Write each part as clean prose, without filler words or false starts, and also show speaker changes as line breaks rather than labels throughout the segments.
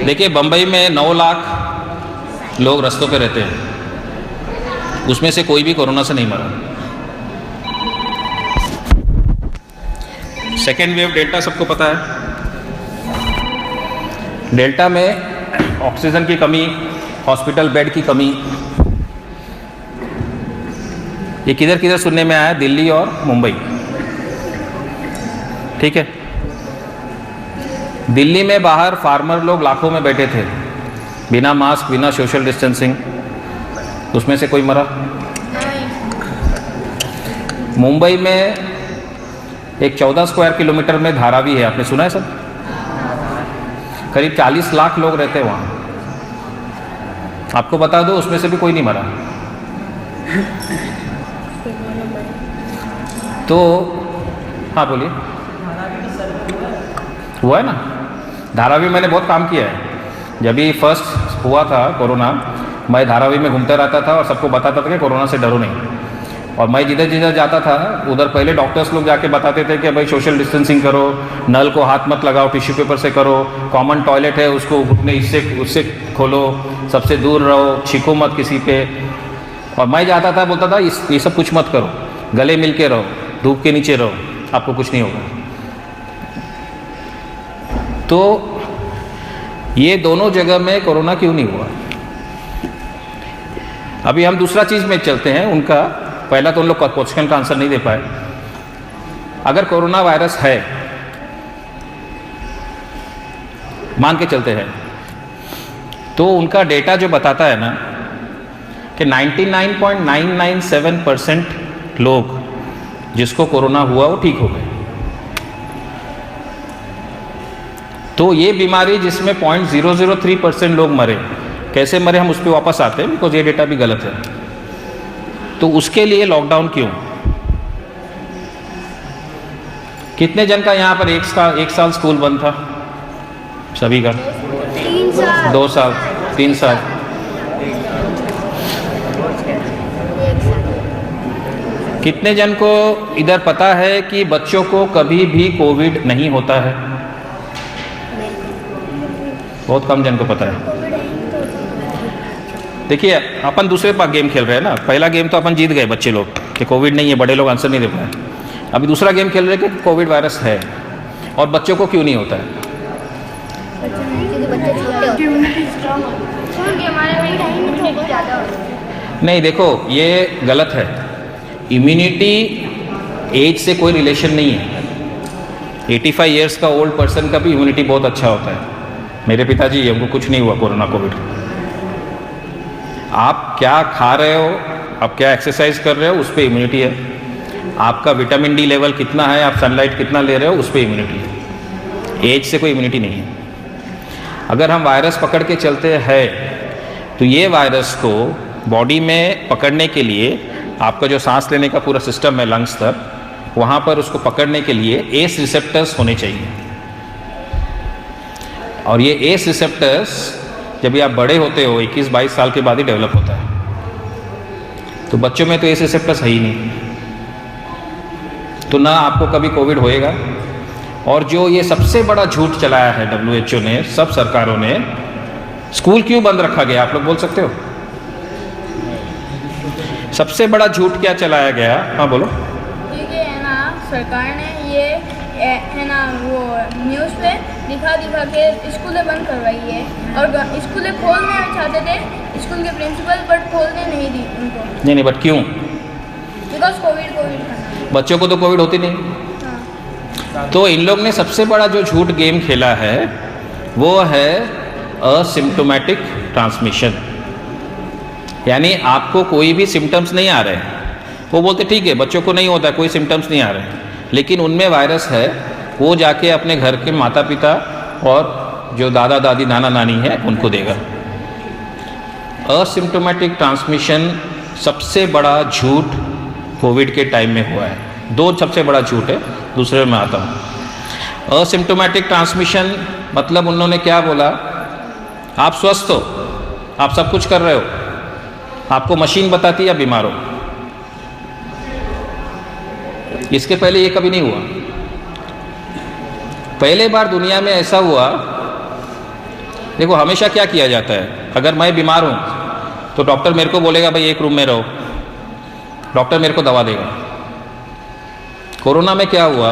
देखिए, बम्बई में 9 लाख लोग रास्तों पे रहते हैं, उसमें से कोई भी कोरोना से नहीं मरा। सेकेंड वेव डेल्टा सबको पता है। डेल्टा में ऑक्सीजन की कमी, हॉस्पिटल बेड की कमी, ये किधर किधर सुनने में आया? दिल्ली और मुंबई। ठीक है, दिल्ली में बाहर फार्मर लोग लाखों में बैठे थे, बिना मास्क, बिना सोशल डिस्टेंसिंग, उसमें से कोई मरा? मुंबई में एक 14 स्क्वायर किलोमीटर में धारावी है, आपने सुना है सब? करीब 40 लाख लोग रहते हैं वहाँ। आपको बता दो, उसमें से भी कोई नहीं मरा। तो हाँ बोलिए। हुआ है ना, धारावी मैंने बहुत काम किया है। जब भी फर्स्ट हुआ था कोरोना, मैं धारावी में घूमता रहता था और सबको बताता था कि कोरोना से डरो नहीं। और मैं जिधर जिधर जाता था उधर पहले डॉक्टर्स लोग जाके बताते थे कि भाई सोशल डिस्टेंसिंग करो, नल को हाथ मत लगाओ, टिश्यू पेपर से करो, कॉमन टॉयलेट है उसको घुटने इससे उससे खोलो, सबसे दूर रहो, छींको मत किसी पे। और मैं जाता था, बोलता था ये सब कुछ मत करो, गले मिल के रहो, धूप के नीचे रहो, आपको कुछ नहीं होगा। तो ये दोनों जगह में कोरोना क्यों नहीं हुआ? अभी हम दूसरा चीज़ में चलते हैं। उनका पहला तो उन लोग क्वेश्चन का आंसर नहीं दे पाए। अगर कोरोना वायरस है, मान के चलते हैं, तो उनका डेटा जो बताता है ना कि 99.997% लोग जिसको कोरोना हुआ वो ठीक हो गए। तो ये बीमारी जिसमें 0.003% लोग मरे, कैसे मरे हम उस पर वापस आते हैं, बिकॉज ये डेटा भी गलत है। तो उसके लिए लॉकडाउन क्यों? कितने जन का यहाँ पर एक साल स्कूल बंद था? सभी का?
3 साल,
2 साल, 3 साल। कितने जन को इधर पता है कि बच्चों को कभी भी कोविड नहीं होता है? बहुत कम जन को पता है। देखिए, अपन दूसरे पास गेम खेल रहे हैं ना। पहला गेम तो अपन जीत गए, बच्चे लोग कि कोविड नहीं है, बड़े लोग आंसर नहीं दे पाए। अभी दूसरा गेम खेल रहे हैं कि कोविड वायरस है और बच्चों को क्यों नहीं होता है। नहीं, देखो ये गलत है। इम्यूनिटी एज से कोई रिलेशन नहीं है। 85 ईयर्स का ओल्ड पर्सन का भी इम्यूनिटी बहुत अच्छा होता है। मेरे पिताजी, उनको कुछ नहीं हुआ कोरोना कोविड। आप क्या खा रहे हो, आप क्या एक्सरसाइज कर रहे हो, उस पर इम्यूनिटी है। आपका विटामिन डी लेवल कितना है, आप सनलाइट कितना ले रहे हो, उस पर इम्यूनिटी है। एज से कोई इम्यूनिटी नहीं है। अगर हम वायरस पकड़ के चलते हैं तो ये वायरस को बॉडी में पकड़ने के लिए आपका जो सांस लेने का पूरा सिस्टम है, लंग्स तक, वहाँ पर उसको पकड़ने के लिए एस रिसेप्टर्स होने चाहिए। और ये एस रिसेप्टर्स जब भी आप बड़े होते हो 21-22 साल के बाद ही डेवलप होता है। तो बच्चों में तो एस रिसेप्टर्स है ही नहीं, तो ना आपको कभी कोविड होएगा। और जो ये सबसे बड़ा झूठ चलाया है WHO ने, सब सरकारों ने, स्कूल क्यों बंद रखा गया, आप लोग बोल सकते हो? सबसे बड़ा झूठ क्या चलाया गया? हाँ बोलो।
क्योंकि है ना, सरकार ने ये है ना वो न्यूज़ पे दिखा के स्कूलें बंद करवाई है। और स्कूलें खोलने चाहते थे स्कूल के प्रिंसिपल, बट खोलने नहीं दी उनको।
नहीं, बट क्यों?
बिकॉज कोविड
बच्चों को तो कोविड होती नहीं।
हाँ।
तो इन लोग ने सबसे बड़ा जो झूठ गेम खेला है वो है असिम्प्टोमेटिक ट्रांसमिशन। यानी आपको कोई भी सिम्टम्स नहीं आ रहे हैं, वो बोलते ठीक है बच्चों को नहीं होता, कोई सिम्टम्स नहीं आ रहे हैं, लेकिन उनमें वायरस है। वो जाके अपने घर के माता पिता और जो दादा दादी नाना नानी है उनको देगा। असिम्प्टोमेटिक ट्रांसमिशन सबसे बड़ा झूठ कोविड के टाइम में हुआ है। 2 सबसे बड़ा झूठ है, दूसरे में आता हूँ। असिम्प्टोमेटिक ट्रांसमिशन मतलब उन्होंने क्या बोला, आप स्वस्थ हो, आप सब कुछ कर रहे हो, आपको मशीन बताती है आप बीमार हो। इसके पहले ये कभी नहीं हुआ। पहले बार दुनिया में ऐसा हुआ देखो हमेशा क्या किया जाता है, अगर मैं बीमार हूँ तो डॉक्टर मेरे को बोलेगा भाई एक रूम में रहो, डॉक्टर मेरे को दवा देगा। कोरोना में क्या हुआ,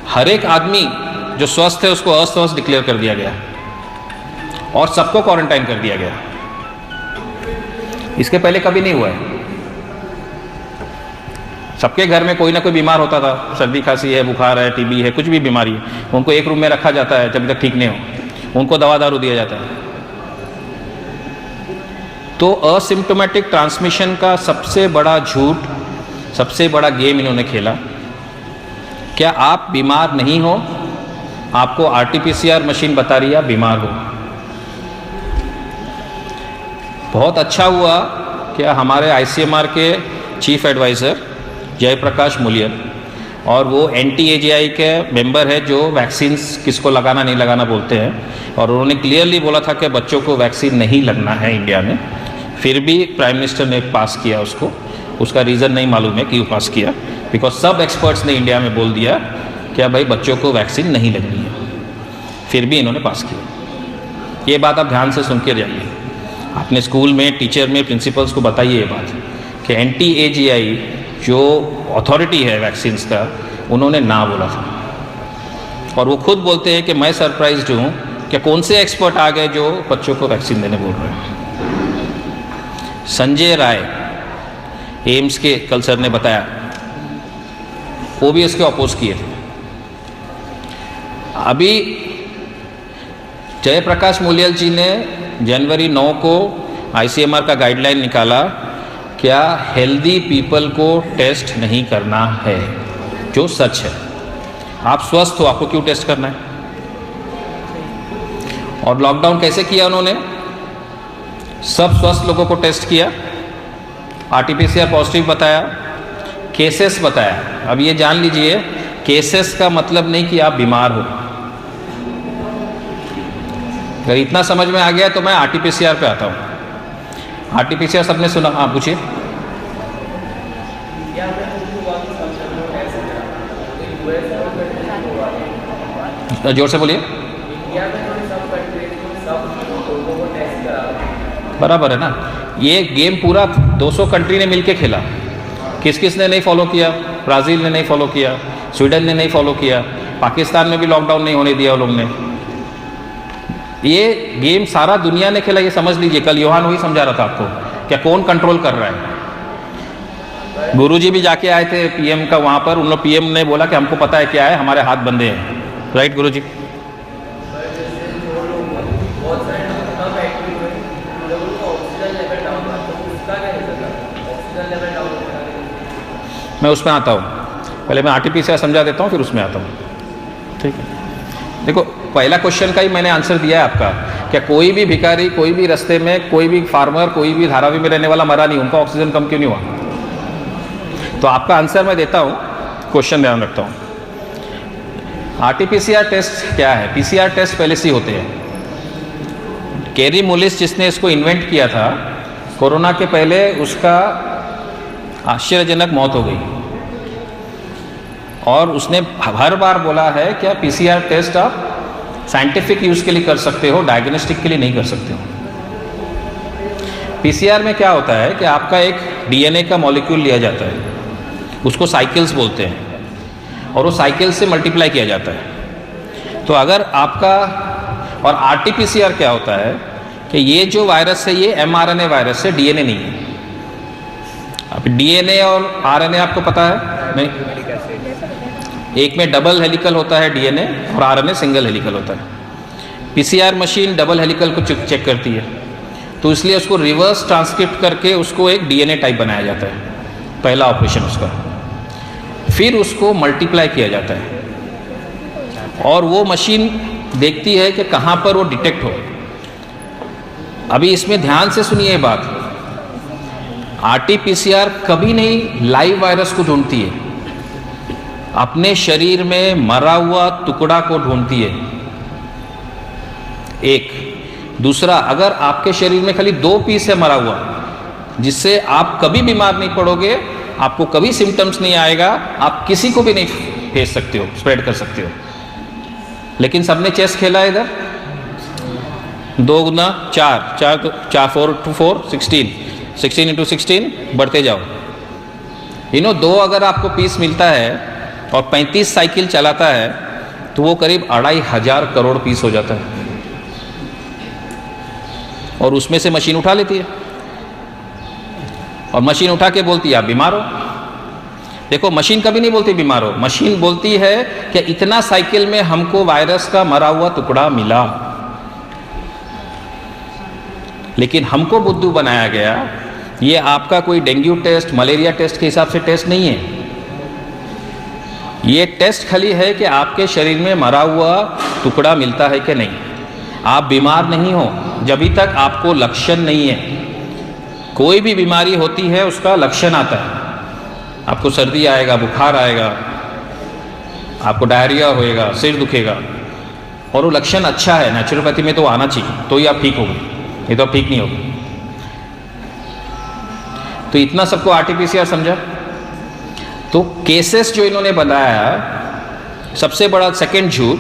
हर एक आदमी जो स्वस्थ है उसको अस्वस्थ डिक्लेयर कर दिया गया और सबको क्वारंटाइन कर दिया गया। इसके पहले कभी नहीं हुआ है। सबके घर में कोई ना कोई बीमार होता था, सर्दी खांसी है, बुखार है, टीबी है, कुछ भी बीमारी है, उनको एक रूम में रखा जाता है जब तक ठीक नहीं हो, उनको दवा दारू दिया जाता है। तो असिम्प्टोमेटिक ट्रांसमिशन का सबसे बड़ा झूठ, सबसे बड़ा गेम इन्होंने खेला। क्या आप बीमार नहीं हो, आपको आरटीपीसीआर मशीन बता रही है आप बीमार हो। बहुत अच्छा हुआ क्या हमारे आईसीएमआर के चीफ एडवाइज़र जयप्रकाश मूलियर और वो NTAGI के मेंबर है जो वैक्सीन्स किसको लगाना नहीं लगाना बोलते हैं, और उन्होंने क्लियरली बोला था कि बच्चों को वैक्सीन नहीं लगना है इंडिया में। फिर भी प्राइम मिनिस्टर ने पास किया उसको, उसका रीज़न नहीं मालूम है क्यों पास किया, बिकॉज सब एक्सपर्ट्स ने इंडिया में बोल दिया कि भाई बच्चों को वैक्सीन नहीं लगनी है, फिर भी इन्होंने पास किया। ये बात आप ध्यान से सुन के जाइए, अपने स्कूल में टीचर में प्रिंसिपल्स को बताइए ये बात कि NTAGI जो अथॉरिटी है वैक्सीन्स का, उन्होंने ना बोला था। और वो खुद बोलते हैं कि मैं सरप्राइज्ड हूँ कि कौन से एक्सपर्ट आ गए जो बच्चों को वैक्सीन देने बोल रहे हैं। संजय राय एम्स के कल सर ने बताया, वो भी इसके अपोज किए थे। अभी जयप्रकाश मूलियल जी ने जनवरी 9 को ICMR का गाइडलाइन निकाला, क्या हेल्दी पीपल को टेस्ट नहीं करना है, जो सच है। आप स्वस्थ हो, आपको क्यों टेस्ट करना है। और लॉकडाउन कैसे किया उन्होंने, सब स्वस्थ लोगों को टेस्ट किया, RT-PCR पॉजिटिव बताया, केसेस बताया। अब ये जान लीजिए, केसेस का मतलब नहीं कि आप बीमार हो। अगर इतना समझ में आ गया तो मैं RT-PCR पे आता हूँ। RT-PCR सबने सुना, हाँ पूछिए। जोर से बोलिए। बराबर है ना, ये गेम पूरा 200 कंट्री ने मिलके खेला। किस किस ने नहीं फॉलो किया, ब्राज़ील ने नहीं फॉलो किया, स्वीडन ने नहीं फॉलो किया, पाकिस्तान में भी लॉकडाउन नहीं होने दिया वो लोग ने। ये गेम सारा दुनिया ने खेला, ये समझ लीजिए। कल योहान वही समझा रहा था आपको क्या कौन कंट्रोल कर रहा है। गुरुजी भी जाके आए थे PM का वहाँ पर, उन लोग PM ने बोला कि हमको पता है क्या है, हमारे हाथ बंधे हैं। राइट गुरुजी। मैं उसमें आता हूँ, पहले मैं RT-PCR समझा देता हूँ फिर उसमें आता हूँ, ठीक है। देखो पहला क्वेश्चन का ही मैंने आंसर दिया है आपका, क्या कोई भी भिखारी, कोई भी रास्ते में, कोई भी फार्मर, कोई भी धारावी में रहने वाला मरा नहीं, उनका ऑक्सीजन कम क्यों नहीं हुआ। तो आपका आंसर मैं देता हूँ, क्वेश्चन ध्यान रखता हूँ। RT-PCR टेस्ट क्या है, PCR टेस्ट पहले से ही होते हैं। कैरी मुलिस जिसने इसको इन्वेंट किया था, कोरोना के पहले उसका आश्चर्यजनक मौत हो गई, और उसने हर बार बोला है क्या PCR टेस्ट आप साइंटिफिक यूज़ के लिए कर सकते हो, डायग्नोस्टिक के लिए नहीं कर सकते हो। PCR में क्या होता है कि आपका एक DNA का मॉलिक्यूल लिया जाता है, उसको साइकिल्स बोलते हैं, और वो साइकिल से मल्टीप्लाई किया जाता है। तो अगर आपका, और RT-PCR क्या होता है कि ये जो वायरस है ये mRNA वायरस है, DNA नहीं है। अब DNA और RNA आपको पता है नहीं, एक में डबल हेलिकल होता है DNA और RNA सिंगल हेलिकल होता है। PCR मशीन डबल हेलिकल को चेक करती है, तो इसलिए उसको रिवर्स ट्रांसक्रिप्ट करके उसको एक DNA टाइप बनाया जाता है, पहला ऑपरेशन उसका। फिर उसको मल्टीप्लाई किया जाता है, और वो मशीन देखती है कि कहाँ पर वो डिटेक्ट हो। अभी इसमें ध्यान से सुनिए बात, RT-PCR कभी नहीं लाइव वायरस को ढूंढती है, अपने शरीर में मरा हुआ टुकड़ा को ढूंढती है। एक दूसरा, अगर आपके शरीर में खाली 2 पीस है मरा हुआ, जिससे आप कभी बीमार नहीं पड़ोगे, आपको कभी सिम्टम्स नहीं आएगा, आप किसी को भी नहीं भेज सकते हो, स्प्रेड कर सकते हो। लेकिन सबने चेस खेला है इधर, 2 गुना 4, 4 4 4 16, 16 इंटू 16 बढ़ते जाओ। 2 अगर आपको पीस मिलता है और 35 साइकिल चलाता है तो वो करीब 2500 करोड़ पीस हो जाता है, और उसमें से मशीन उठा लेती है और मशीन उठा के बोलती है आप बीमार हो। देखो, मशीन कभी नहीं बोलती बीमार हो, मशीन बोलती है कि इतना साइकिल में हमको वायरस का मरा हुआ टुकड़ा मिला। लेकिन हमको बुद्धू बनाया गया, ये आपका कोई डेंगू टेस्ट, मलेरिया टेस्ट के हिसाब से टेस्ट नहीं है। ये टेस्ट खाली है कि आपके शरीर में मरा हुआ टुकड़ा मिलता है कि नहीं। आप बीमार नहीं हो जब तक आपको लक्षण नहीं है। कोई भी बीमारी होती है उसका लक्षण आता है। आपको सर्दी आएगा, बुखार आएगा, आपको डायरिया होएगा, सिर दुखेगा, और वो लक्षण अच्छा है। नेचुरोपैथी में तो आना चाहिए, तो ही आप ठीक होगे, नहीं तो आप ठीक नहीं होगे। तो इतना सबको आरटीपीसीआर समझा। तो केसेस जो इन्होंने बनाया, सबसे बड़ा सेकंड झूठ,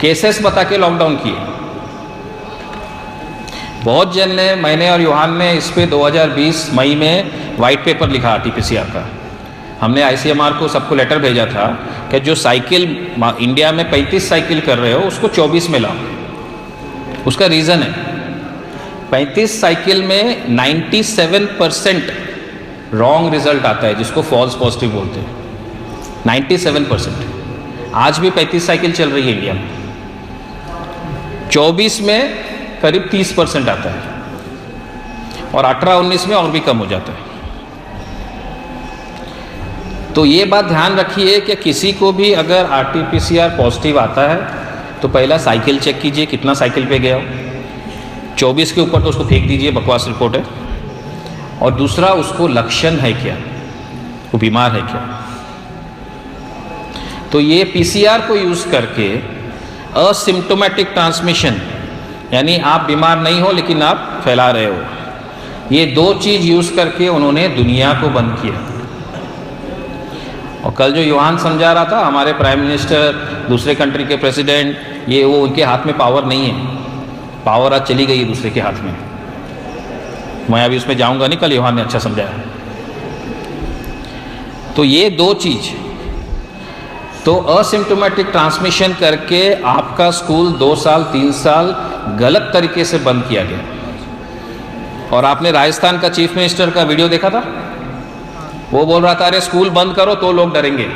केसेस बता के लॉकडाउन किए। बहुत जन ने, मैंने और यूहान ने इस पे 2020 मई में वाइट पेपर लिखा आरटीपीसीआर का। हमने आईसीएमआर को सबको लेटर भेजा था कि जो साइकिल इंडिया में 35 साइकिल कर रहे हो उसको 24 में लाओ। उसका रीज़न है, 35 साइकिल में 97% रॉन्ग रिजल्ट आता है, जिसको फॉल्स पॉजिटिव बोलते हैं। 97%। आज भी 35 साइकिल चल रही है इंडिया में, 24 में करीब 30% आता है, और 18-19 में और भी कम हो जाता है। तो ये बात ध्यान रखिए कि किसी को भी अगर आरटीपीसीआर पॉजिटिव आता है तो पहला साइकिल चेक कीजिए कितना साइकिल पे गया हो। 24 के ऊपर तो उसको फेंक दीजिए, बकवास रिपोर्ट है। और दूसरा, उसको लक्षण है क्या, वो बीमार है क्या। तो ये पीसीआर को यूज़ करके असिम्प्टोमेटिक ट्रांसमिशन, यानी आप बीमार नहीं हो लेकिन आप फैला रहे हो, ये 2 चीज़ यूज़ करके उन्होंने दुनिया को बंद किया। और कल जो यूहान समझा रहा था, हमारे प्राइम मिनिस्टर, दूसरे कंट्री के प्रेसिडेंट, ये वो उनके हाथ में पावर नहीं है। पावर आज चली गई है दूसरे के हाथ में। मैं अभी उसमें जाऊंगा नहीं, कल यूहान ने अच्छा समझाया। तो ये 2 चीज़, तो असिम्प्टोमेटिक ट्रांसमिशन करके आपका स्कूल 2 साल 3 साल गलत तरीके से बंद किया गया। और आपने राजस्थान का चीफ मिनिस्टर का वीडियो देखा था, वो बोल रहा था अरे स्कूल बंद करो तो लोग डरेंगे।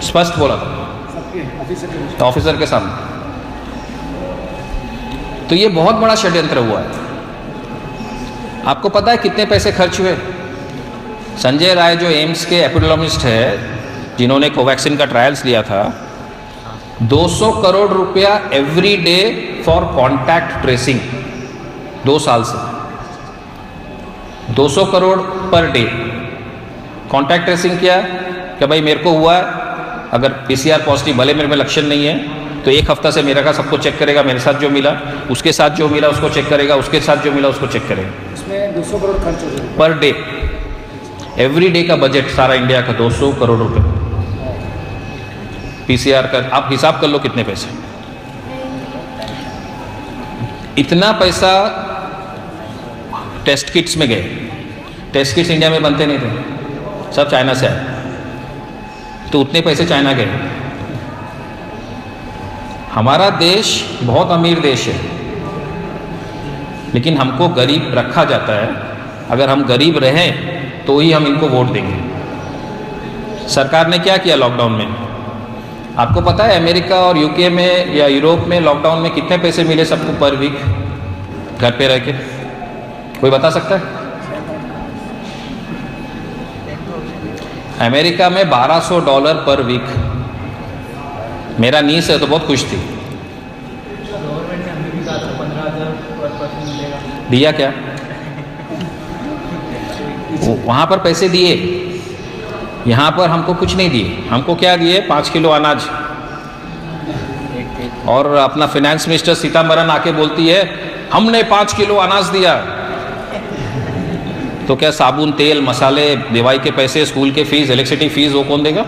स्पष्ट बोला था तो ऑफिसर के सामने। तो ये बहुत बड़ा षड्यंत्र हुआ है। आपको पता है कितने पैसे खर्च हुए? संजय राय जो एम्स के एपिडेमियोलॉजिस्ट है, जिन्होंने कोवैक्सीन का ट्रायल्स लिया था, 200 करोड़ रुपया every day for contact tracing, 2 साल से 200 crore per day contact tracing किया कि भाई मेरे को हुआ है, अगर पीसीआर पॉजिटिव, भले मेरे में लक्षण नहीं है, तो 1 हफ्ता से मेरा का सबको चेक करेगा, मेरे साथ जो मिला उसके साथ जो मिला उसको चेक करेगा, उसके साथ जो मिला उसको चेक करेगा।
इसमें 200 करोड़ खर्च हो जाएगा
पर डे। एवरी डे का बजट सारा इंडिया का 200 करोड़ रुपए पीसीआर का। आप हिसाब कर लो कितने पैसे। इतना पैसा टेस्ट किट्स में गए। टेस्ट किट्स इंडिया में बनते नहीं थे, सब चाइना से आए, तो उतने पैसे चाइना गए। हमारा देश बहुत अमीर देश है, लेकिन हमको गरीब रखा जाता है। अगर हम गरीब रहें तो ही हम इनको वोट देंगे। सरकार ने क्या किया लॉकडाउन में? आपको पता है अमेरिका और यूके में या यूरोप में लॉकडाउन में कितने पैसे मिले सबको पर वीक घर पे रह के? कोई बता सकता है? अमेरिका में $1200 पर वीक। मेरा नीस है तो बहुत खुश थी। दिया क्या? वहाँ पर पैसे दिए, यहाँ पर हमको कुछ नहीं दिए। हमको क्या दिए? 5 किलो अनाज। और अपना फाइनेंस मिनिस्टर सीतारमण आके बोलती है हमने 5 किलो अनाज दिया। तो क्या साबुन, तेल, मसाले, दवाई के पैसे, स्कूल के फीस, इलेक्ट्रिसिटी फीस वो कौन देगा?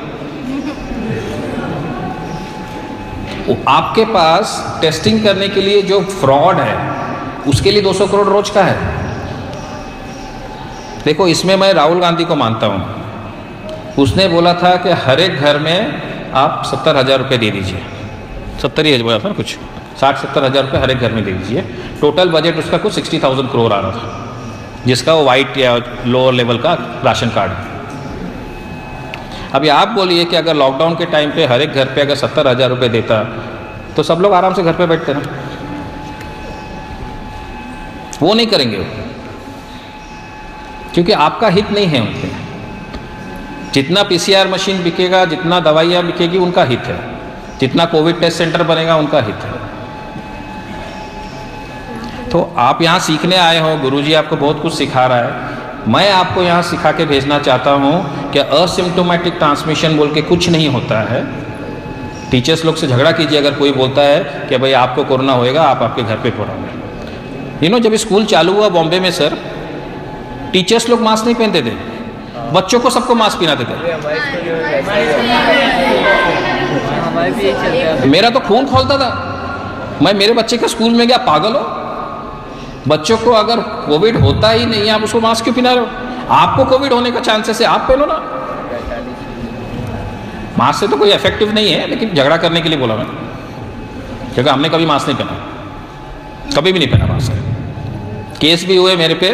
आपके पास टेस्टिंग करने के लिए जो फ्रॉड है उसके लिए 200 करोड़ रोज का है। देखो, इसमें मैं राहुल गांधी को मानता हूँ। उसने बोला था कि हर एक घर में आप 70,000 रुपये दे दीजिए, 70 ही बोला था ना, कुछ 60-70,000 रुपये हर एक घर में दे दीजिए। टोटल बजट उसका कुछ 60,000 करोड़ आ रहा था, जिसका वो वाइट या लोअर लेवल का राशन कार्ड है। अभी आप बोलिए कि अगर लॉकडाउन के टाइम पे हर एक घर पे अगर 70,000 रुपये देता तो सब लोग आराम से घर पे बैठते ना। वो नहीं करेंगे वो, क्योंकि आपका हित नहीं है उनके। जितना पीसीआर मशीन बिकेगा, जितना दवाइयाँ बिकेगी, उनका हित है। जितना कोविड टेस्ट सेंटर बनेगा, उनका हित है। तो आप यहाँ सीखने आए हो, गुरुजी आपको बहुत कुछ सिखा रहा है। मैं आपको यहाँ सिखा के भेजना चाहता हूँ कि असिम्प्टोमेटिक ट्रांसमिशन बोल के कुछ नहीं होता है। टीचर्स लोग से झगड़ा कीजिए अगर कोई बोलता है कि भाई आपको कोरोना होएगा, आप आपके घर पे पढ़ोगे। जब स्कूल चालू हुआ बॉम्बे में सर, टीचर्स लोग मास्क नहीं पहनते थे, बच्चों को सबको मास्क पहनाते थे। मेरा तो खून खौलता था। मैं मेरे बच्चे के स्कूल में गया, पागल हो, बच्चों को अगर कोविड होता ही नहीं है आप उसको मास्क क्यों पहना रहे हो? आपको कोविड होने का चांसेस है, आप पहनो ना। मास्क से तो कोई इफेक्टिव नहीं है, लेकिन झगड़ा करने के लिए बोला मैं, क्योंकि हमने कभी मास्क नहीं पहना, कभी भी नहीं पहना मास्क। केस भी हुए मेरे पे,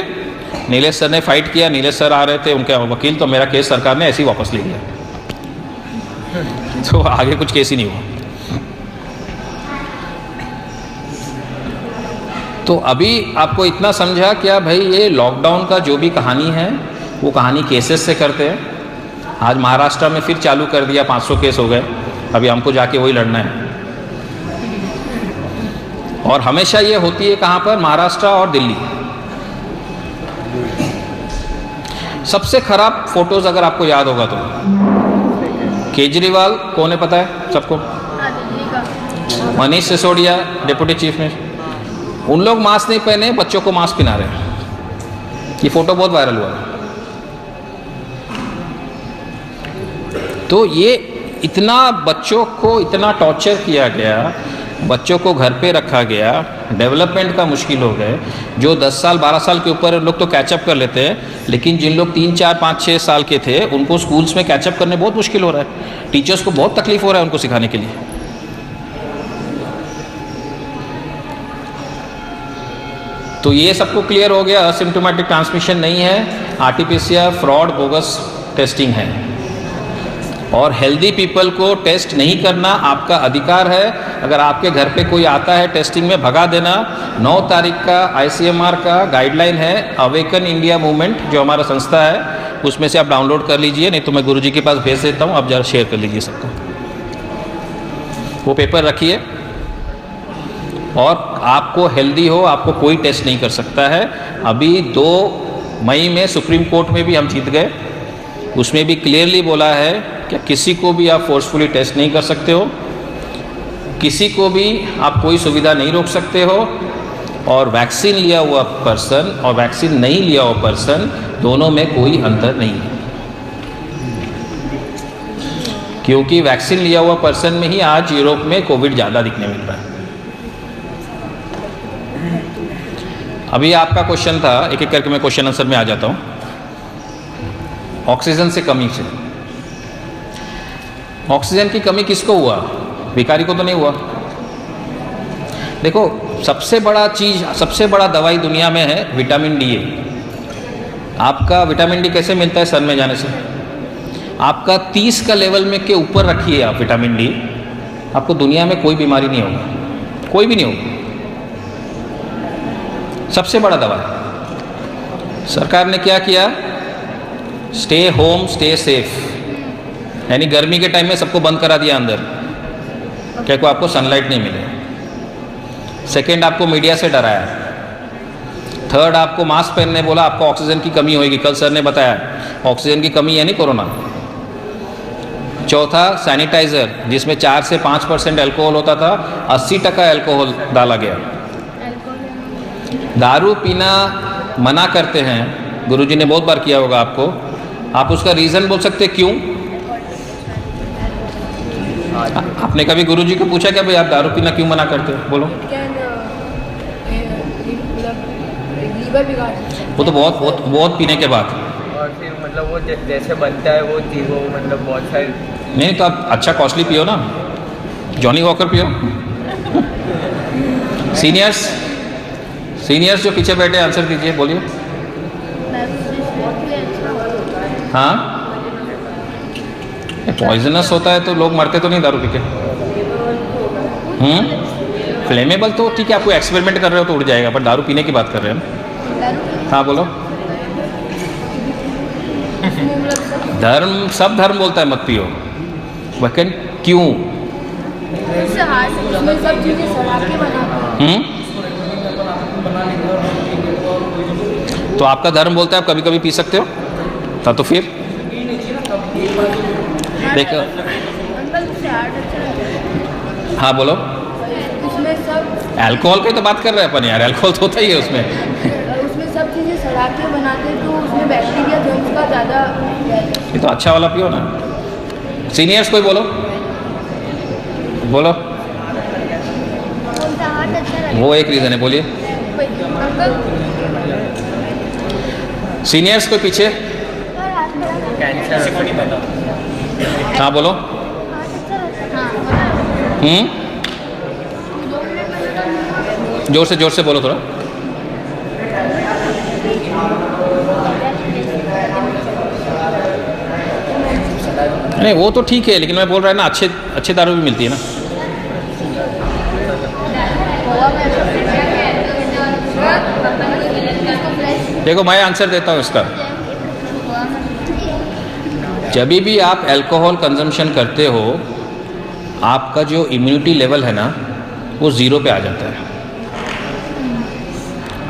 नीलेश सर ने फाइट किया, नीलेश सर आ रहे थे उनके वकील, तो मेरा केस सरकार ने ऐसे ही वापस ले लिया। तो आगे कुछ केस ही नहीं हुआ। तो अभी आपको इतना समझा क्या भाई, ये लॉकडाउन का जो भी कहानी है वो कहानी केसेस से करते हैं। आज महाराष्ट्र में फिर चालू कर दिया, 500 केस हो गए। अभी हमको जाके वही लड़ना है। और हमेशा ये होती है कहाँ पर? महाराष्ट्र और दिल्ली। सबसे खराब फोटोज अगर आपको याद होगा तो केजरीवाल कौन है पता है सबको? Manish Sisodia deputy chief minister, उन लोग मास्क नहीं पहने, बच्चों को मास्क पहना रहे हैं। ये फोटो बहुत वायरल हुआ। तो ये इतना बच्चों को इतना टॉर्चर किया गया, बच्चों को घर पे रखा गया, डेवलपमेंट का मुश्किल हो गए। जो 10 साल 12 साल के ऊपर लोग तो कैचअप कर लेते हैं, लेकिन जिन लोग 3, 4, 5, 6 साल के थे उनको स्कूल्स में कैचअप करने बहुत मुश्किल हो रहा है। टीचर्स को बहुत तकलीफ हो रहा है उनको सिखाने के लिए। तो ये सबको क्लियर हो गया, असिम्प्टोमेटिक ट्रांसमिशन नहीं है, आरटीपीसीआर फ्रॉड बोगस टेस्टिंग है। और हेल्दी पीपल को टेस्ट नहीं करना आपका अधिकार है। अगर आपके घर पे कोई आता है टेस्टिंग में, भगा देना। 9 तारीख का ICMR का गाइडलाइन है, अवेकन इंडिया मूवमेंट जो हमारा संस्था है, उसमें से आप डाउनलोड कर लीजिए, नहीं तो मैं गुरुजी के पास भेज देता हूँ, आप ज़रा शेयर कर लीजिए सबको। वो पेपर रखिए। और आपको हेल्दी हो, आपको कोई टेस्ट नहीं कर सकता है। अभी 2 मई में सुप्रीम कोर्ट में भी हम जीत गए, उसमें भी क्लियरली बोला है कि किसी को भी आप फोर्सफुली टेस्ट नहीं कर सकते हो, किसी को भी आप कोई सुविधा नहीं रोक सकते हो। और वैक्सीन लिया हुआ पर्सन और वैक्सीन नहीं लिया हुआ पर्सन, दोनों में कोई अंतर नहीं है, क्योंकि वैक्सीन लिया हुआ पर्सन में ही आज यूरोप में कोविड ज़्यादा दिखने मिल रहा है। अभी आपका क्वेश्चन था, एक एक करके मैं क्वेश्चन आंसर में आ जाता हूँ। ऑक्सीजन से कमी से, ऑक्सीजन की कमी किसको हुआ? भिखारी को तो नहीं हुआ। देखो, सबसे बड़ा चीज़, सबसे बड़ा दवाई दुनिया में है विटामिन डी। आपका विटामिन डी कैसे मिलता है? सन में जाने से। आपका 30 का लेवल में के ऊपर रखिए आप विटामिन डी, आपको दुनिया में कोई बीमारी नहीं होगी, कोई भी नहीं होगी। सबसे बड़ा दवा। सरकार ने क्या किया? स्टे होम स्टे सेफ, यानी गर्मी के टाइम में सबको बंद करा दिया अंदर, क्या को आपको सनलाइट नहीं मिले। सेकेंड, आपको मीडिया से डराया। थर्ड, आपको मास्क पहनने बोला, आपको ऑक्सीजन की कमी होगी। कल सर ने बताया ऑक्सीजन की कमी यानी कोरोना। चौथा, सैनिटाइज़र, जिसमें 4 से 5% अल्कोहल होता था, 80% अल्कोहल डाला गया। दारू पीना मना करते हैं, गुरुजी ने बहुत बार किया होगा आपको। आप उसका रीज़न बोल सकते क्यों? आपने कभी गुरुजी को पूछा क्या भाई आप दारू पीना क्यों मना करते हो? बोलो।
लीवर बिगाड़ सकता है।
वो तो बहुत बहुत बहुत पीने के बाद।
और फिर मतलब वो जैसे बनता है वो चीज़ वो मतलब बहुत सारी।
नहीं तो आप अच्छा कॉस्टली पियो ना, जॉनी वॉकर पियो। सीनियर्स जो पीछे बैठे आंसर दीजिए, बोलिए। हाँ, पॉइजनस होता है तो लोग मरते तो नहीं दारू पी के। फ्लेमेबल तो ठीक है, आपको एक्सपेरिमेंट कर रहे हो तो उड़ जाएगा, पर दारू पीने की बात कर रहे हैं हम। हाँ बोलो। धर्म, सब धर्म बोलता है मत पियो, लेकिन क्यों?
उसमें सब चीजें सड़ा के बनाते हैं।
तो आपका धर्म बोलता है आप कभी कभी पी सकते हो, तो फिर देखो।
अंकल उससे हार्ट अच्छा लगता है।
हाँ बोलो।
उसमें सब
अल्कोहल की तो बात कर रहे हैं अपन यार, अल्कोहल तो होता ही है उसमें।
उसमें सब चीजें सड़ा के बनाते हैं तो उसमें बैक्टीरिया जर्म्स का ज़्यादा रहता है।
ये तो अच्छा वाला पियो ना। सीनियर्स कोई बोलो, बोलो।
उनका हार्ट अच्छा लगता
वो एक रीज़न है, बोलिए।
है। अंकल
सीनियर्स कोई पीछे। हाँ बोलो। जोर से बोलो थोड़ा। नहीं वो तो ठीक है, लेकिन मैं बोल रहा है ना, अच्छे दारू भी मिलती है ना। देखो मैं आंसर देता हूँ इसका। जब भी आप अल्कोहल कंजम्पशन करते हो, आपका जो इम्यूनिटी लेवल है ना वो ज़ीरो पे आ जाता है।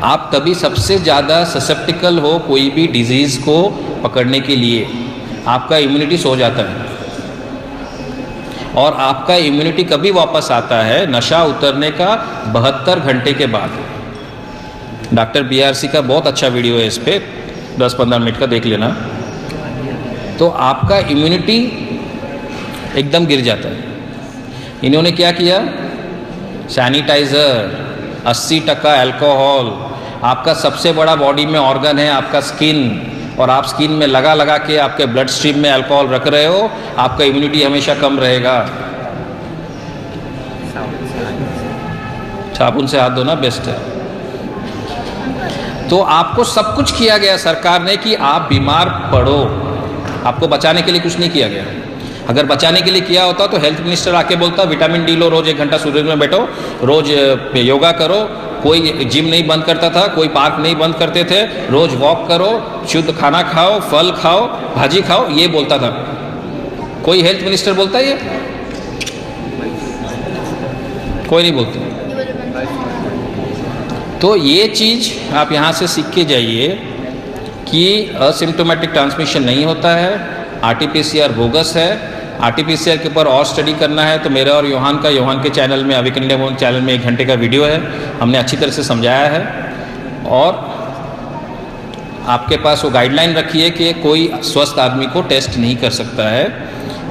आप तभी सबसे ज़्यादा ससेप्टिकल हो कोई भी डिजीज़ को पकड़ने के लिए, आपका इम्यूनिटी सो जाता है। और आपका इम्यूनिटी कभी वापस आता है? नशा उतरने का 72 घंटे के बाद। डॉक्टर BRC का बहुत अच्छा वीडियो है इस पर, 10-15 मिनट का देख लेना। तो आपका इम्यूनिटी एकदम गिर जाता है। इन्होंने क्या किया? Sanitiser, 80% alcohol. आपका सबसे बड़ा बॉडी में ऑर्गन है आपका स्किन, और आप स्किन में लगा के आपके ब्लड स्ट्रीम में अल्कोहल रख रहे हो, आपका इम्यूनिटी हमेशा कम रहेगा। साबुन से हाथ धोना बेस्ट है। तो आपको सब कुछ किया गया सरकार ने कि आप बीमार पड़ो, आपको बचाने के लिए कुछ नहीं किया गया। अगर बचाने के लिए किया होता तो हेल्थ मिनिस्टर आके बोलता विटामिन डी लो, रोज़ 1 घंटा सूरज में बैठो, रोज़ योगा करो। कोई जिम नहीं बंद करता था, कोई पार्क नहीं बंद करते थे, रोज़ वॉक करो, शुद्ध खाना खाओ, फल खाओ, भाजी खाओ, ये बोलता था। कोई हेल्थ मिनिस्टर बोलता है ये? कोई नहीं बोलता। तो ये चीज़ आप यहाँ से सीख के जाइए कि असिम्प्टोमेटिक ट्रांसमिशन नहीं होता है, RT-PCR बोगस है। RT-PCR के ऊपर और स्टडी करना है तो मेरा और योहान के चैनल में, अवेकन इंडिया मूवमेंट चैनल में 1 घंटे का वीडियो है, हमने अच्छी तरह से समझाया है। और आपके पास वो गाइडलाइन रखी है कि कोई स्वस्थ आदमी को टेस्ट नहीं कर सकता है।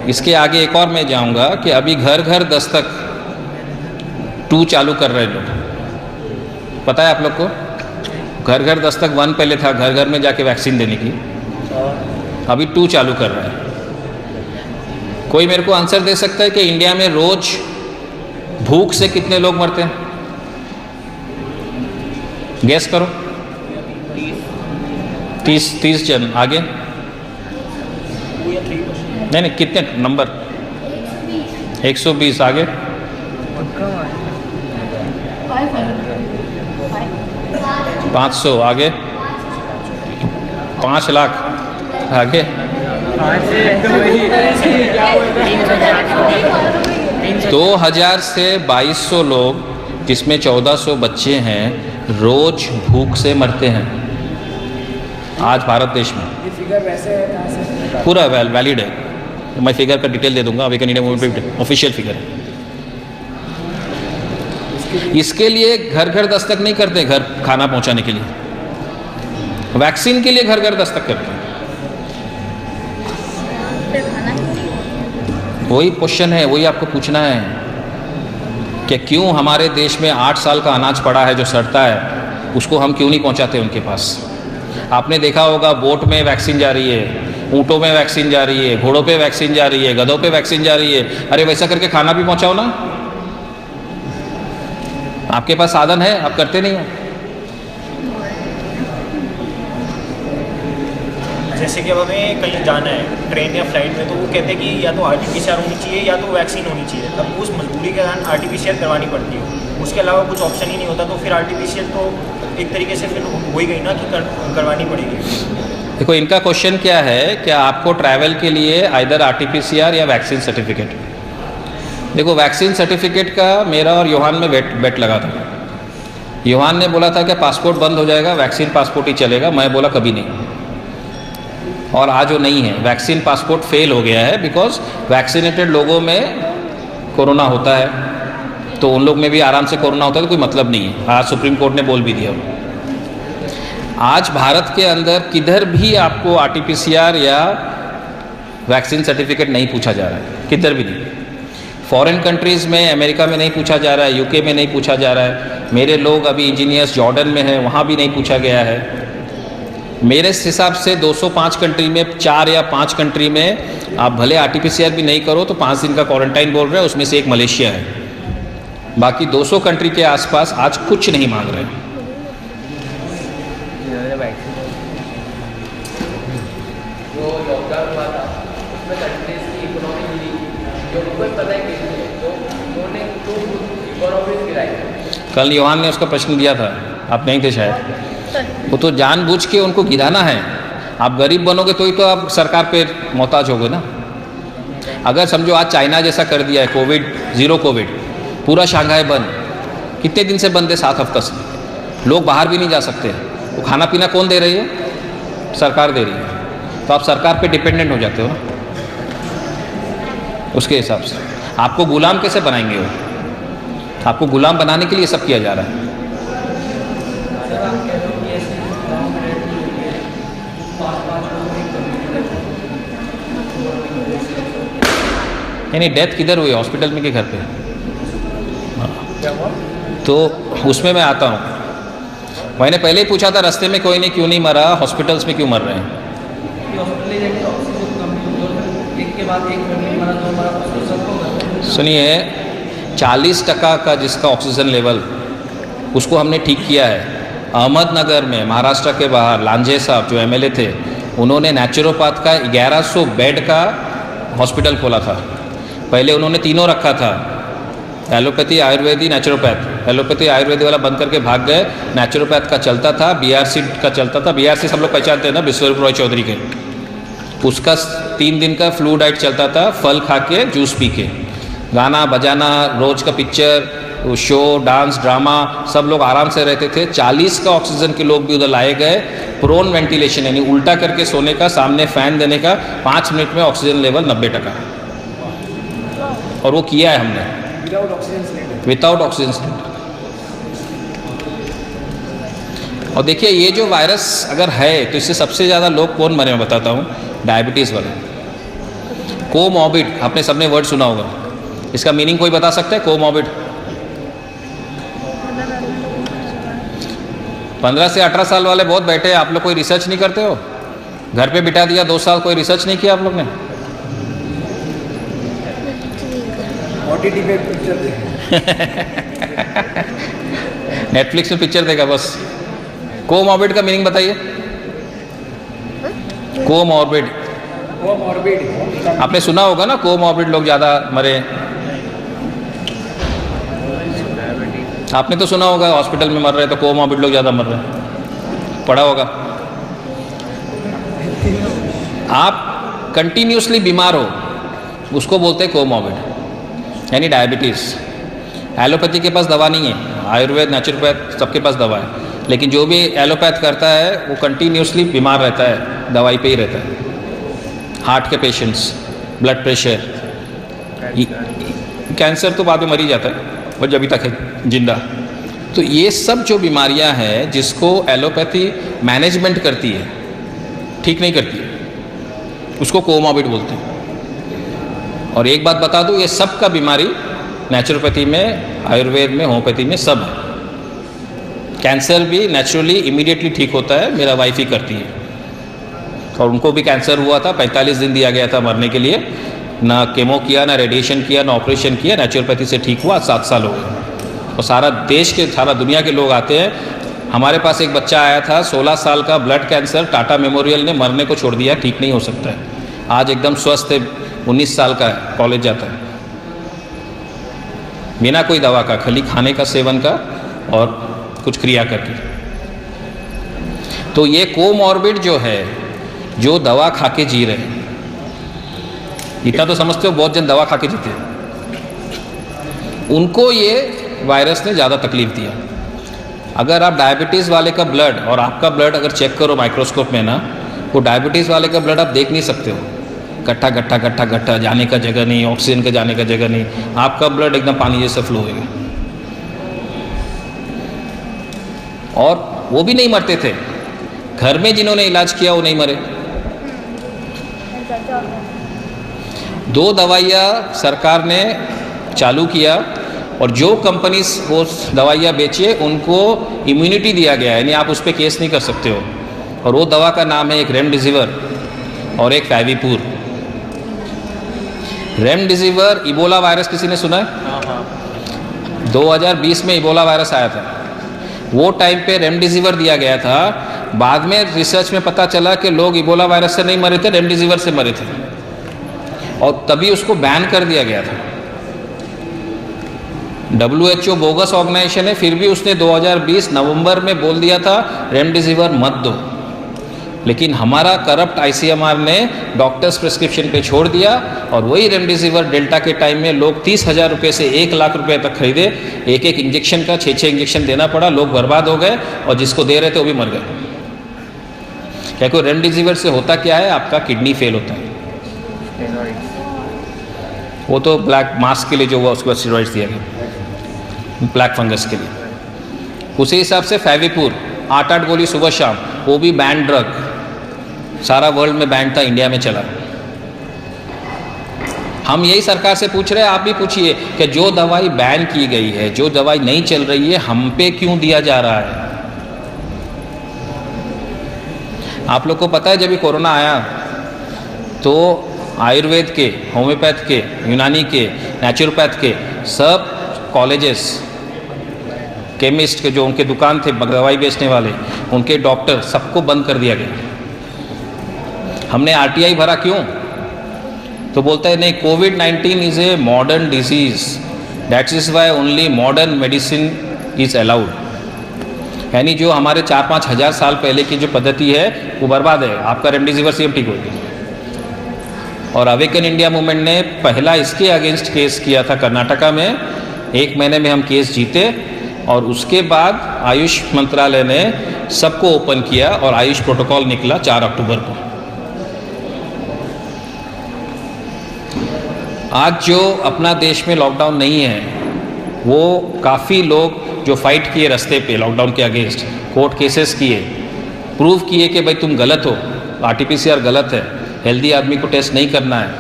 इसके आगे एक और मैं जाऊंगा कि अभी घर घर दस्तक 2 चालू कर रहे लोग, पता है आप लोग को? घर घर दस्तक 1 पहले था, घर घर में जाके वैक्सीन देने की, अभी 2 चालू कर रहा है। कोई मेरे को आंसर दे सकता है कि इंडिया में रोज भूख से कितने लोग मरते हैं? गैस करो। 30 जन। आगे नहीं कितने नंबर? 120। आगे 500। आगे 5 लाख। आगे 2000 से 2200 लोग, जिसमें 1400 बच्चे हैं, रोज भूख से मरते हैं आज भारत देश में।
ये फिगर वैसे है कहाँ से?
पूरा वैलिड है, मैं फिगर का डिटेल दे दूंगा, अवेकन इंडिया मूवमेंट पे ऑफिशियल फिगर है। इसके लिए घर घर दस्तक नहीं करते, घर खाना पहुंचाने के लिए, वैक्सीन के लिए घर घर दस्तक करते हैं। वही क्वेश्चन है, वही आपको पूछना है कि क्यों हमारे देश में 8 साल का अनाज पड़ा है जो सड़ता है, उसको हम क्यों नहीं पहुंचाते उनके पास। आपने देखा होगा बोट में वैक्सीन जा रही है, ऊँटों में वैक्सीन जा रही है, घोड़ों पे वैक्सीन जा रही है, गधों पे वैक्सीन जा रही है। अरे वैसा करके खाना भी पहुंचाओ ना, आपके पास साधन है, आप करते नहीं हो।
जैसे कि अब हमें कहीं जाना है ट्रेन या फ्लाइट में, तो वो कहते हैं कि या तो RT-PCR होनी चाहिए या तो वैक्सीन होनी चाहिए। तब उस मजबूरी के कारण RT-PCR करवानी पड़ती है, उसके अलावा कुछ ऑप्शन ही नहीं होता। तो फिर RT-PCR तो एक तरीके से फिर हो ही गई ना कि करवानी पड़ेगी।
देखो इनका क्वेश्चन क्या है, क्या आपको ट्रैवल के लिए आइदर RT-PCR या वैक्सीन सर्टिफिकेट। देखो वैक्सीन सर्टिफिकेट का मेरा और योहान में बेट लगा था। योहान ने बोला था कि पासपोर्ट बंद हो जाएगा, वैक्सीन पासपोर्ट ही चलेगा। मैं बोला कभी नहीं, और आज वो नहीं है। वैक्सीन पासपोर्ट फेल हो गया है बिकॉज वैक्सीनेटेड लोगों में कोरोना होता है, तो उन लोग में भी आराम से कोरोना होता है, तो कोई मतलब नहीं है। आज सुप्रीम कोर्ट ने बोल भी दिया। आज भारत के अंदर किधर भी आपको RT-PCR या वैक्सीन सर्टिफिकेट नहीं पूछा जा रहा है, किधर भी नहीं। फॉरेन कंट्रीज़ में, अमेरिका में नहीं पूछा जा रहा है, UK में नहीं पूछा जा रहा है। मेरे लोग अभी इंजीनियर्स जॉर्डन में हैं, वहाँ भी नहीं पूछा गया है। मेरे हिसाब से 205 कंट्री में 4 या 5 कंट्री में आप भले RT-PCR भी नहीं करो तो 5 दिन का क्वारंटाइन बोल रहे हैं, उसमें से एक मलेशिया है। बाकी 200 कंट्री के आसपास आज कुछ नहीं मांग रहे हैं।
जो लॉकडाउन हुआ था उसमें कंट्रीज की इकोनॉमी मिली, जो उनको पता है कितनी है, तो उन्होंने तो इकोनॉमी गिराई।
कल योहान ने उसका प्रश्न दिया था, आप नहीं थे शायद। वो तो जानबूझ के उनको गिराना है। आप गरीब बनोगे तो ही तो आप सरकार पे मोहताज होगे ना। अगर समझो आज चाइना जैसा कर दिया है, कोविड, 0 कोविड, पूरा शंघाई बंद, कितने दिन से बंद है? 7 हफ्ते से। लोग बाहर भी नहीं जा सकते। वो खाना पीना कौन दे रही है? सरकार दे रही है। तो आप सरकार पे डिपेंडेंट हो जाते हो ना। उसके हिसाब से आपको गुलाम कैसे बनाएंगे? वो आपको गुलाम बनाने के लिए सब किया जा रहा है। नहीं, डेथ किधर हुई? हॉस्पिटल में कि घर पे? तो उसमें मैं आता हूँ। मैंने पहले ही पूछा था रास्ते में कोई नहीं, क्यों नहीं मरा, हॉस्पिटल्स में क्यों मर रहे हैं? सुनिए, 40% का जिसका ऑक्सीजन लेवल, उसको हमने ठीक किया है। अहमदनगर में, महाराष्ट्र के बाहर, लांजे साहब जो MLA थे, उन्होंने नेचुरोपैथ का 1100 बेड का हॉस्पिटल खोला था। पहले उन्होंने तीनों रखा था, एलोपैथी, आयुर्वेदी, नेचुरोपैथ। एलोपैथी आयुर्वेदी वाला बंद करके भाग गए। नेचुरोपैथ का चलता था, BRC का चलता था। BRC सब लोग पहचानते हैं ना, विश्वरूप रॉय चौधरी के। उसका 3 दिन का फ्लू डाइट चलता था, फल खा के, जूस पी के, गाना बजाना, रोज का पिक्चर, शो, डांस, ड्रामा, सब लोग आराम से रहते थे। 40 का ऑक्सीजन के लोग भी उधर लाए गए। प्रोन वेंटिलेशन यानी उल्टा करके सोने का, सामने फैन देने का, 5 मिनट में ऑक्सीजन लेवल 90%। और वो किया है हमने विदाउट ऑक्सीजन सिलेंडर। और देखिए, ये जो वायरस अगर है तो इससे सबसे ज़्यादा लोग कौन मरे, मैं बताता हूँ। डायबिटीज़ वाले, कोमॉर्बिड, आपने सबने वर्ड सुना होगा। इसका मीनिंग कोई बता सकता है? कोमॉर्बिड 15 से 18 साल वाले बहुत बैठे हैं। आप लोग कोई रिसर्च नहीं करते हो? घर पे बिठा दिया 2 साल, कोई रिसर्च नहीं किया आप लोग ने?
OTT पे पिक्चर
नेटफ्लिक्स में पिक्चर देखा बस। कोमॉर्बिड का मीनिंग बताइए। कोमॉर्बिड, आपने सुना होगा ना, कोमॉर्बिड लोग ज़्यादा मरे। आपने तो सुना होगा हॉस्पिटल में मर रहे तो कोमॉर्बिड लोग ज़्यादा मर रहे हैं, पढ़ा होगा। आप कंटिन्यूसली बीमार हो, उसको बोलते हैं कोमॉर्बिड, यानी डायबिटीज़। एलोपैथी के पास दवा नहीं है, आयुर्वेद, नेचुरोपैथ सबके पास दवा है। लेकिन जो भी एलोपैथ करता है वो कंटिन्यूसली बीमार रहता है, दवाई पे ही रहता है। हार्ट के पेशेंट्स, ब्लड प्रेशर, कैंसर तो बाद में मर ही जाता है, और जब तक है जिंदा। तो ये सब जो बीमारियां हैं जिसको एलोपैथी मैनेजमेंट करती है, ठीक नहीं करती है, उसको कोमॉर्बिड बोलते हैं। और एक बात बता दूँ, ये सब का बीमारी नेचुरोपैथी में, आयुर्वेद में, होम्योपैथी में सब है। कैंसर भी नेचुरली इमीडिएटली ठीक होता है, मेरा वाइफ ही करती है, और उनको भी कैंसर हुआ था, 45 दिन दिया गया था मरने के लिए, ना केमो किया, ना रेडिएशन किया, ना ऑपरेशन किया, नेचुरोपैथी से ठीक हुआ, 7 साल हो गए। और सारा देश के, सारा दुनिया के लोग आते हैं। हमारे पास एक बच्चा आया था 16 साल का, ब्लड कैंसर, टाटा मेमोरियल ने मरने को छोड़ दिया, ठीक नहीं हो सकता है, आज एकदम स्वस्थ है, 19 साल का है, कॉलेज जाता है, बिना कोई दवा का, खाली खाने का सेवन का और कुछ क्रिया करके। तो ये कोमॉर्बिड जो है, जो दवा खा के जी रहे हैं, इतना तो समझते हो, बहुत जन दवा खा के जीते हैं, उनको ये वायरस ने ज़्यादा तकलीफ दिया। अगर आप डायबिटीज़ वाले का ब्लड और आपका ब्लड अगर चेक करो माइक्रोस्कोप में ना, वो डायबिटीज़ वाले का ब्लड आप देख नहीं सकते हो, गट्ठा गट्ठा गट्ठा गट्ठा, जाने का जगह नहीं, ऑक्सीजन का जाने का जगह नहीं, आपका ब्लड एकदम पानी जैसा फ्लो होगा। और वो भी नहीं मरते थे, घर में जिन्होंने इलाज किया वो नहीं मरे। 2 दवाइयाँ सरकार ने चालू किया, और जो कंपनीज वो दवाइयाँ बेचे उनको इम्यूनिटी दिया गया है, यानी आप उस पर केस नहीं कर सकते हो। और वो दवा का नाम है एक रेमडेसिविर और एक फैविपुर। रेमडेसिविर, इबोला वायरस किसी ने सुना है? 2020 में इबोला वायरस आया था, वो टाइम पे रेमडेसिविर दिया गया था। बाद में रिसर्च में पता चला कि लोग इबोला वायरस से नहीं मरे थे, रेमडेसिविर से मरे थे, और तभी उसको बैन कर दिया गया था। WHO बोगस ऑर्गेनाइजेशन है, फिर भी उसने 2020 नवंबर में बोल दिया था रेमडेसिविर मत दो। लेकिन हमारा करप्ट ICMR ने डॉक्टर्स प्रिस्क्रिप्शन पे छोड़ दिया, और वही रेमडेसिविर डेल्टा के टाइम में लोग 30,000 रुपये से 1 लाख रुपए तक खरीदे, एक इंजेक्शन का 6 इंजेक्शन देना पड़ा, लोग बर्बाद हो गए, और जिसको दे रहे थे वो भी मर गए। क्या कोई रेमडेसिविर से होता क्या है, आपका किडनी फेल होता है, वो तो ब्लैक मास्क के लिए जो हुआ उसको स्टेरॉइड्स दिया गया, ब्लैक फंगस के लिए। उसी हिसाब से फैविपुर 8 गोली सुबह शाम, वो भी बैन ड्रग, सारा वर्ल्ड में बैन था, इंडिया में चला। हम यही सरकार से पूछ रहे हैं, आप भी पूछिए कि जो दवाई बैन की गई है, जो दवाई नहीं चल रही है, हम पे क्यों दिया जा रहा है? आप लोग को पता है जब भी कोरोना आया तो आयुर्वेद के, होम्योपैथ के, यूनानी के, नेचुरोपैथ के सब कॉलेजेस, केमिस्ट के जो उनके दुकान थे दवाई बेचने वाले, उनके डॉक्टर, सबको बंद कर दिया गया। हमने RTI भरा, क्यों? तो बोलता है नहीं, कोविड-19 is a modern disease, that is why only modern medicine is allowed. यानी जो हमारे 4-5 हज़ार साल पहले की जो पद्धति है वो बर्बाद है, आपका रेमडेसिविर से ठीक होगी। और अवेकन इंडिया मूवमेंट ने पहला इसके अगेंस्ट केस किया था कर्नाटका में, 1 महीने में हम केस जीते, और उसके बाद आयुष मंत्रालय ने सबको ओपन किया और आयुष प्रोटोकॉल निकला 4 अक्टूबर को। आज जो अपना देश में लॉकडाउन नहीं है, वो काफ़ी लोग जो फाइट किए रास्ते पे लॉकडाउन के अगेंस्ट, कोर्ट केसेस किए, प्रूव किए कि भाई तुम गलत हो, RT-PCR गलत है, हेल्दी आदमी को टेस्ट नहीं करना है।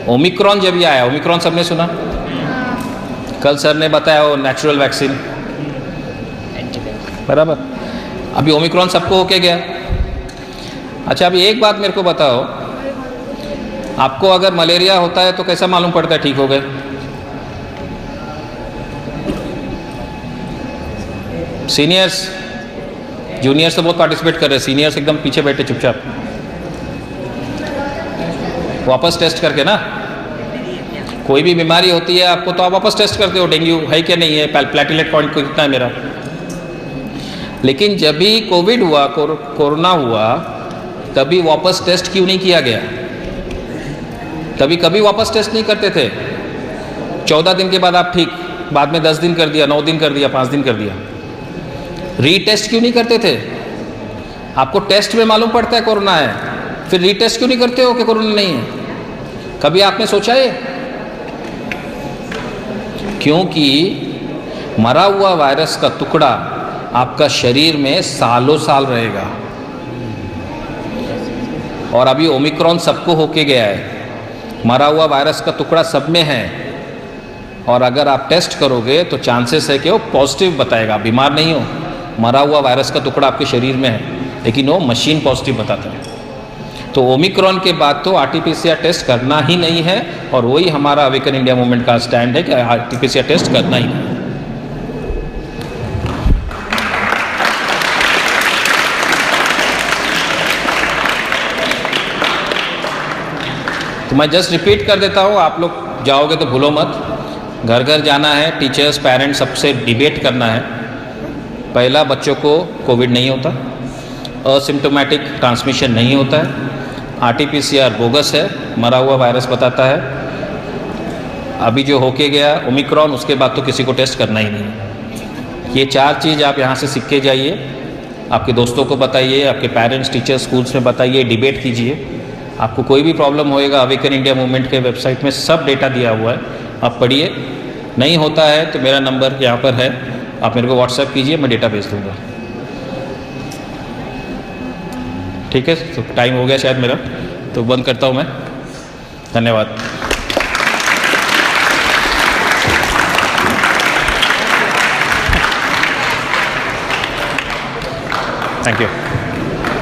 ओमिक्रॉन जब ये आया, ओमिक्रॉन सबने सुना, कल सर ने बताया वो नेचुरल वैक्सीन, बराबर। अभी ओमिक्रॉन सबको होके गया। अच्छा, अभी एक बात मेरे को बताओ, आपको अगर मलेरिया होता है तो कैसा मालूम पड़ता है ठीक हो गए? सीनियर्स, जूनियर्स तो बहुत पार्टिसिपेट कर रहे हैं, सीनियर्स एकदम पीछे बैठे चुपचाप, वापस टेस्ट करके ना। कोई भी बीमारी होती है आपको तो आप वापस टेस्ट करते हो, डेंगू है क्या नहीं है, प्लेटलेट काउंट कितना है मेरा। लेकिन जब भी कोविड हुआ, कोरोना हुआ, तभी वापस टेस्ट क्यों नहीं किया गया? तभी कभी वापस टेस्ट नहीं करते थे। 14 दिन के बाद आप ठीक, बाद में 10 दिन कर दिया, 9 दिन कर दिया, 5 दिन कर दिया। रीटेस्ट क्यों नहीं करते थे? आपको टेस्ट में मालूम पड़ता है कोरोना है, फिर रीटेस्ट क्यों नहीं करते हो कि कोरोना नहीं है? कभी आपने सोचा है? क्योंकि मरा हुआ वायरस का टुकड़ा आपका शरीर में सालों साल रहेगा। और अभी ओमिक्रॉन सबको होके गया है, मरा हुआ वायरस का टुकड़ा सब में है, और अगर आप टेस्ट करोगे तो चांसेस है कि वो पॉजिटिव बताएगा, आप बीमार नहीं हो, मरा हुआ वायरस का टुकड़ा आपके शरीर में है, लेकिन वो मशीन पॉजिटिव बताता है। तो ओमिक्रॉन के बाद तो RT-PCR टेस्ट करना ही नहीं है, और वही हमारा अवेकन इंडिया मूवमेंट का स्टैंड है कि RT-PCR टेस्ट करना ही नहीं है। तो मैं जस्ट रिपीट कर देता हूँ, आप लोग जाओगे तो भूलो मत, घर घर जाना है, टीचर्स पेरेंट्स सबसे डिबेट करना है। पहला, बच्चों को कोविड नहीं होता, असिम्टोमेटिक ट्रांसमिशन नहीं होता है, RT-PCR बोगस है, मरा हुआ वायरस बताता है, अभी जो होके गया ओमिक्रॉन, उसके बाद तो किसी को टेस्ट करना ही नहीं है। ये 4 चीज़ आप यहाँ से सीख के जाइए, आपके दोस्तों को बताइए, आपके पेरेंट्स टीचर्स स्कूल्स में बताइए, डिबेट कीजिए। आपको कोई भी प्रॉब्लम होएगा, अवेकन इंडिया मूवमेंट के वेबसाइट में सब डेटा दिया हुआ है, आप पढ़िए। नहीं होता है तो मेरा नंबर यहाँ पर है, आप मेरे को व्हाट्सएप कीजिए, मैं डेटा भेज दूँगा। ठीक है, तो टाइम हो गया शायद मेरा, तो बंद करता हूँ मैं। धन्यवाद। Thank you.